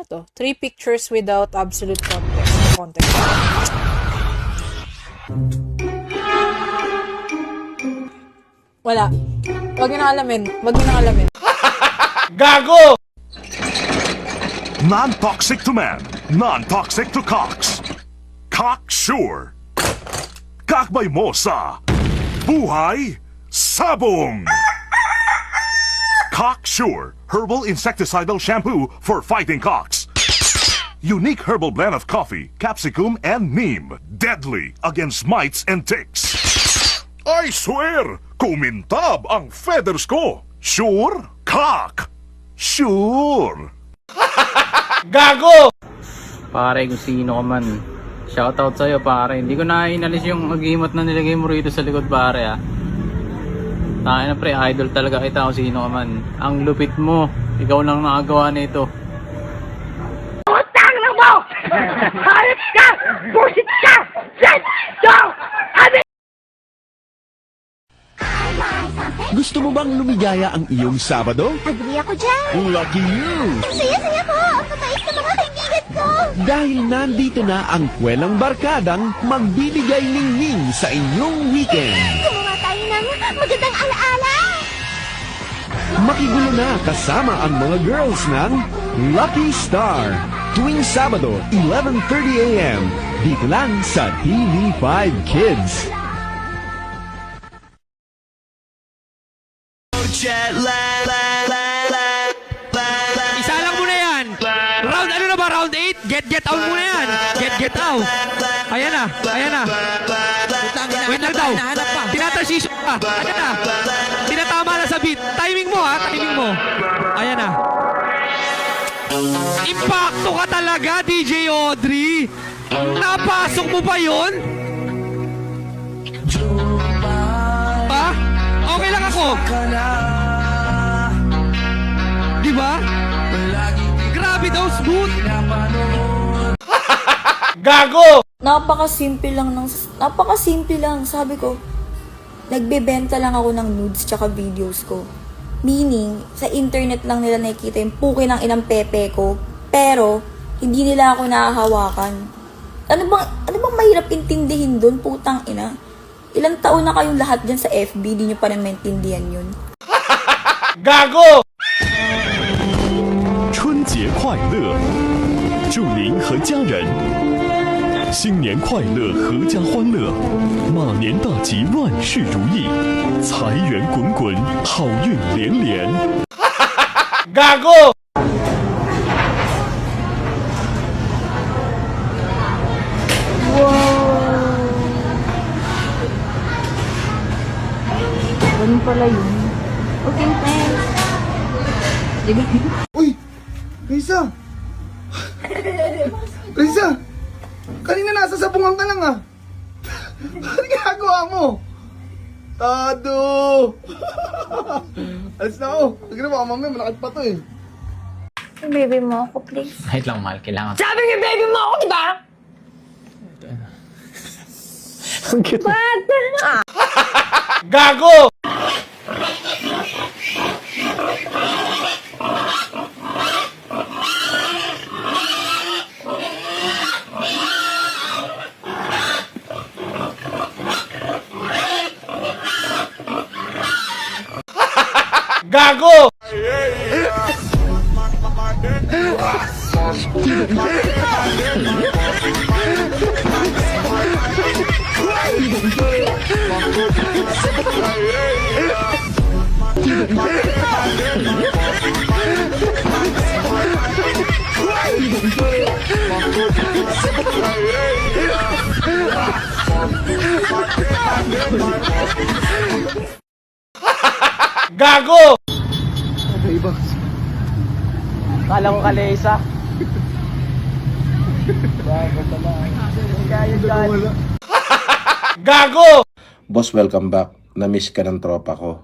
Ano to? 3 pictures without absolute context. Wala. Wag niyo na alamin. Gago! Non-toxic to man, non-toxic to cocks. Cocksure. Kakbay mo sa Buhay Sabong. Cocksure Herbal Insecticidal Shampoo for Fighting Cocks. Unique herbal blend of coffee, capsicum, and neem. Deadly against mites and ticks. I swear, kumintab ang feathers ko. Sure? Cock. Sure. Gago! Pare, kung sino ka man, shoutout sa'yo pare. Hindi ko na inalis yung agimot na nilagay mo rito sa likod pare ah. Tayo na pre, idol talaga kita kung sino ka man. Ang lupit mo, ikaw lang nakagawa nito. Utang na mo! Hayop ka! Bullshit ka! Shit! Dog! Gusto mo bang lumigaya ang iyong Sabado? Agree ako dyan! Lucky you! Ang saya-saya ko! Ang mabait na mga kaibigan ko! Dahil nandito na ang kwelang barkadang magbibigay ningning sa inyong weekend. Gumawa tayo ng magandang alaala! Makigulo na kasama ang mga girls ng Lucky Star. Tuwing Sabado, 11:30 a.m. Dito lang sa TV5 Kids. Isa lang muna yan. Round ano na ba? Round 8? Get out muna yan. Get out. Ayan na. Wait lang daw. Tinatransisyon pa. Ayan na. Tinatama na sa beat. Timing mo ha. Timing mo. Ayan na. Impacto ka talaga, DJ Audrey. Napasok mo ba yun? Ha? Okay lang ako. Diba? Grabe daw, smooth. Gago! Napakasimple lang, sabi ko. Nagbebenta lang ako ng nudes tsaka videos ko. Meaning, sa internet lang nila nakikita yung puki ng inang pepe ko, pero hindi nila ako nahahawakan. Ano bang mahirap intindihin doon, putang ina? Ilang taon na kayong lahat dyan sa FB, di nyo pa rin maintindihan yun. Gago! 春节快乐，祝您和家人新年快乐，阖家欢乐，马年大吉，万事如意，财源滚滚，好运连连。Gago! Ganun pala yun. Okay, thanks. Uy! Risa! Risa! Kanina nasa sabungan ka lang ah! Ano ginagawa mo? Tado! Alis na ako. Sige na baka mamaya malakad pa to eh. Baby mo ako, please. Wait lang mahal, kailangan. Sabi niyo, baby mo ako, diba? Bata na! Gago! Gago! Gago! Okay ba? Kala ko kalesa. Gago! Boss, welcome back. Na-miss ka ng tropa ko.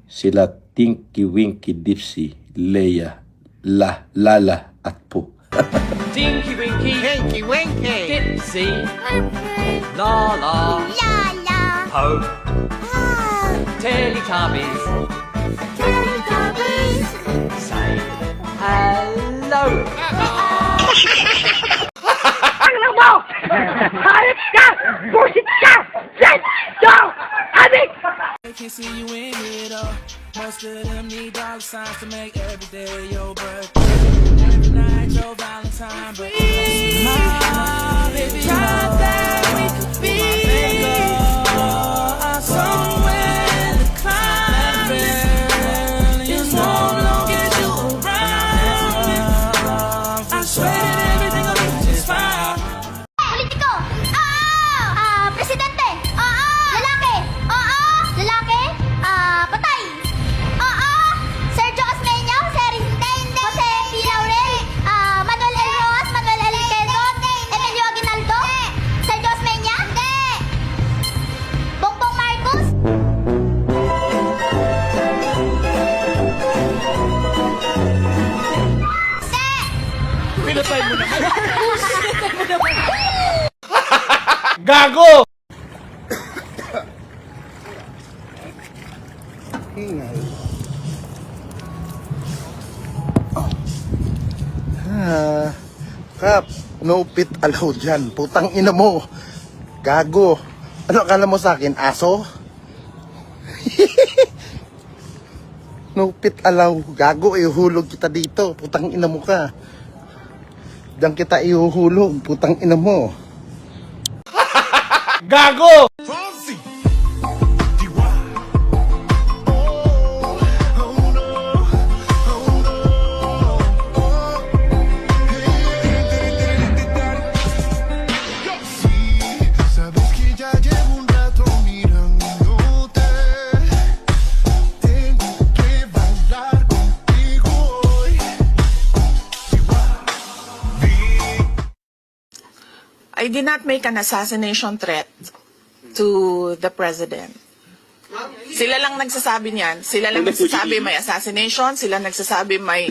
Sila Tinky, Winky, Dipsy, Leia, Lala, at Po. Tinky Winky, Tinky Winky, Dipsy, Lala, Lala! Po, Ah! Teletubbies, Teletubbies! say hello. see you in it all. Most of them need dog signs to make every day your birthday. Every night your Valentine, but my baby, tried that we could be somewhere to climb. Just won't long as you around. I swear that everything will be just fine. Politiko! Oo! Presidente! Oo! Lalaki! Oo! Lalaki? Patay! Oo! Sergio Osmeña? Hindi! Jose P. Laurel? Manuel L. Rojas? Manuel L. Quezon? Emilio Aguinaldo? Sergio Osmeña? Hindi! Bongbong Marcos? Gago! Kap, no pit allowed dyan. Putang ina mo. Gago. Ano akala mo sa akin? Aso? No pit allow. Gago, ihuhulog kita dito. Putang ina mo ka. Diyan kita ihuhulog. Putang ina mo. Gago! Sabes que ya llevo un rato mirándote. Tengo que bailar contigo hoy. I did not make an assassination threat to the president. Sila lang nagsasabi niyan. Sila lang nagsasabi may assassination. Sila nagsasabi may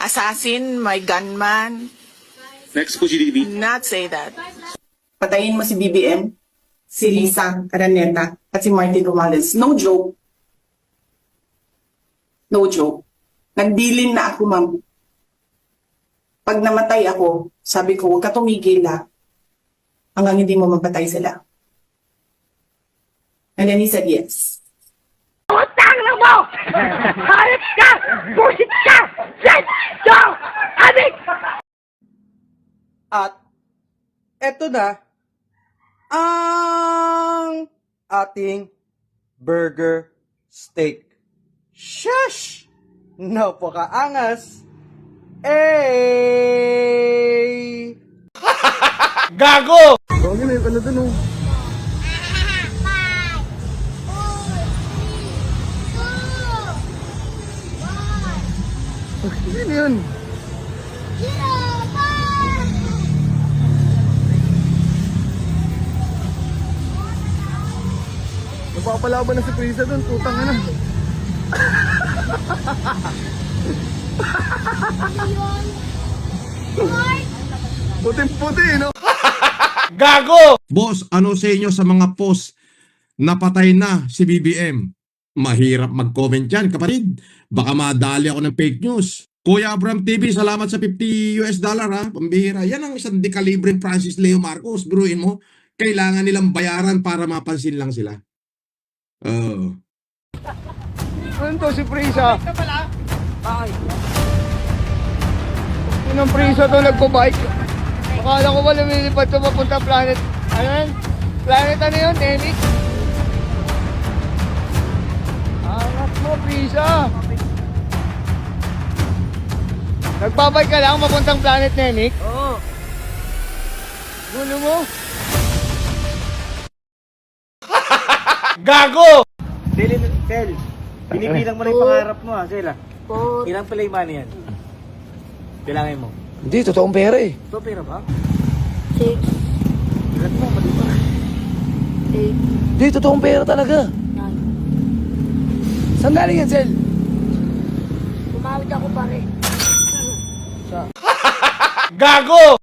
assassin, may gunman. Next po, GDB. Not say that. Patayin mo si BBM, si Lisa Araneta, at si Martin Romales. No joke. No joke. Nagdilin na ako, ma'am. Pag namatay ako, sabi ko, huwag ka tumigil hanggang hindi mo mapatay sila. And then he said yes. Utang na mo! Hayop ka! Bullshit ka! Shit! So! Adik! At eto na ang ating burger steak. Shush! Napakaangas! Gago! Gago na yung ano dun oh. Ano yun? Napapalaban na si Prisa dun, tutang na. Puting-puti, no? Gago! Boss, ano sa inyo sa mga post na patay na si BBM? Mahirap mag-comment yan, kapatid. Baka madali ako ng fake news. Kuya Abram TV, salamat sa $50 ha. Pambihira. Yan ang isang dekalibreng Francis Leo Marcos. Biruin mo, kailangan nilang bayaran para mapansin lang sila. Ano to si Prisa? Sinong Prisa to nagpo-bike? Akala ko ba lumilipad to papunta planet? Ano yan? Planet ano yun? Nemik? Angat mo, Prisa! Nagbabike ka lang papuntang planet Nemik? Oo. Gulo mo? Gago! Tel, binibilang mo na yung pangarap mo Sela. Ilang play money yan? Bilangin mo. Hindi, totoong pera eh. Ito pera ba? 6, Ilan mo, mali ba? 8, Hindi, totoong pera talaga. 9. Saan galing yan, Sel? Tumawid ako pare. Gago!